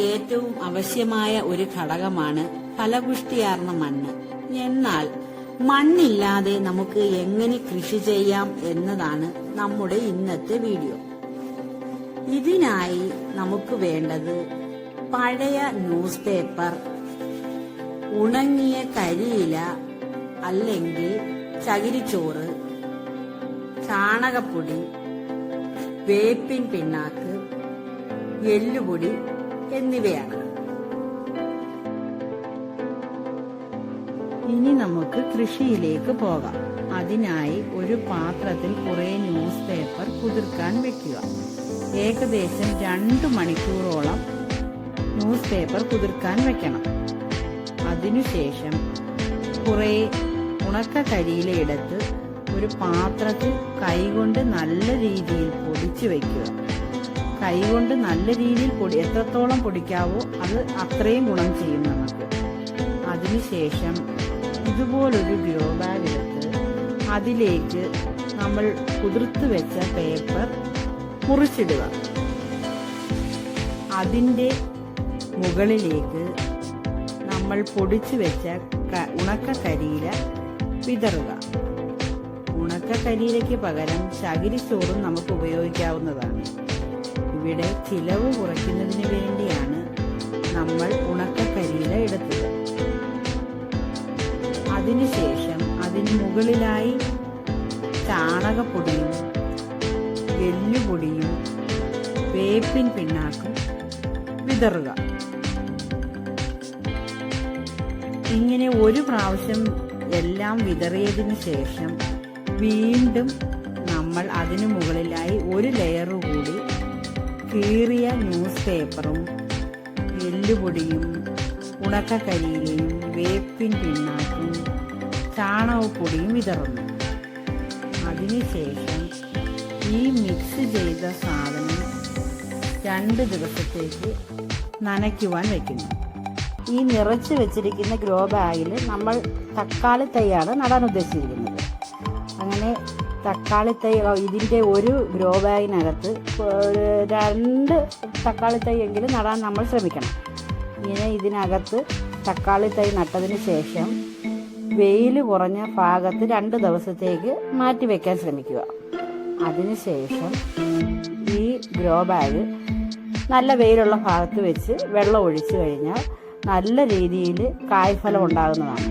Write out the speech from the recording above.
ഏറ്റവും ആവശ്യമായ ഒരു ഘടകമാണ് ഫലപുഷ്ടിയാർന്ന മണ്ണ്. എന്നാൽ മണ്ണില്ലാതെ നമുക്ക് എങ്ങനെ കൃഷി ചെയ്യാം എന്നതാണ് നമ്മുടെ ഇന്നത്തെ വീഡിയോ. ഇതിനായി നമുക്ക് വേണ്ടത് പഴയ ന്യൂസ് പേപ്പർ, ഉണങ്ങിയ കരിയില അല്ലെങ്കിൽ ചകിരിച്ചോറ്, ചാണകപ്പൊടി, വേപ്പിൻ പിണ്ണാക്ക്, എല്ലുപൊടി എന്നിവയാണ്. ഇനി നമുക്ക് കൃഷിയിലേക്ക് പോകാം. അതിനായി ഒരു പാത്രത്തിൽ കുറെ ന്യൂസ് പേപ്പർ കുതിർക്കാൻ വെക്കുക. ഏകദേശം 2 മണിക്കൂറോളം ന്യൂസ് പേപ്പർ കുതിർക്കാൻ വെക്കണം. അതിനുശേഷം കുറെ ഉണക്ക കരിയില എടുത്ത് ഒരു പാത്രത്തിൽ കൈകൊണ്ട് നല്ല രീതിയിൽ പൊടിച്ചു വെക്കുക. കൈകൊണ്ട് നല്ല രീതിയിൽ എത്രത്തോളം പൊടിക്കാവോ അത് അത്രയും ഗുണം ചെയ്യും നമുക്ക്. അതിനുശേഷം ഇതുപോലൊരു ഗ്രോ ബാഗ് എടുത്ത് അതിലേക്ക് നമ്മൾ കുതിർത്ത് വെച്ച പേപ്പർ മുറിച്ചിടുക. അതിൻ്റെ മുകളിലേക്ക് നമ്മൾ പൊടിച്ചു വെച്ച ഉണക്ക കരിയില വിതറുക. ഉണക്ക കരിയിലയ്ക്ക് പകരം ചകിരിച്ചോറും നമുക്ക് ഉപയോഗിക്കാവുന്നതാണ്. ഇവിടെ ചിലവ് കുറയ്ക്കുന്നതിന് വേണ്ടിയാണ് നമ്മൾ ഉണക്ക കരിയില എടുത്തത്. അതിനുശേഷം അതിന് മുകളിലായി ചാണകപ്പൊടിയും എല്ലുപൊടിയും വേപ്പിൻ പിണ്ണാക്കും വിതറുക. ഇങ്ങനെ ഒരു പ്രാവശ്യം എല്ലാം വിതറിയതിനു ശേഷം വീണ്ടും നമ്മൾ അതിനു മുകളിലായി ഒരു ലെയർ കൂടി കീറിയ ന്യൂസ് പേപ്പറും എല്ലുപൊടിയും ഉണക്കക്കരിയിലയും വേപ്പിൻ പിണ്ണാക്കും ചാണകപ്പൊടിയും വിതറുന്നു. അതിനുശേഷം ഈ മിക്സ് ചെയ്ത സാധനം 2 ദിവസത്തേക്ക് നനയ്ക്കുവാൻ വയ്ക്കുന്നു. ഈ നിറച്ച് വെച്ചിരിക്കുന്ന ഗ്രോ ബാഗിൽ നമ്മൾ തക്കാളി തൈയാണ് നടാൻ ഉദ്ദേശിച്ചിരിക്കുന്നത്. അങ്ങനെ തക്കാളി തൈ ഇതിൻ്റെ ഒരു ഗ്രോ ബാഗിനകത്ത് 2 തക്കാളി തൈ എങ്കിലും നടാൻ നമ്മൾ ശ്രമിക്കണം. ഇങ്ങനെ ഇതിനകത്ത് തക്കാളി തൈ നട്ടതിന് ശേഷം വെയിൽ കുറഞ്ഞ ഭാഗത്ത് 2 ദിവസത്തേക്ക് മാറ്റി വയ്ക്കാൻ ശ്രമിക്കുക. അതിനുശേഷം ഈ ഗ്രോ ബാഗ് നല്ല വെയിലുള്ള ഭാഗത്ത് വെച്ച് വെള്ളം ഒഴിച്ചു കഴിഞ്ഞാൽ നല്ല രീതിയിൽ കായ്ഫലം ഉണ്ടാകുന്നതാണ്.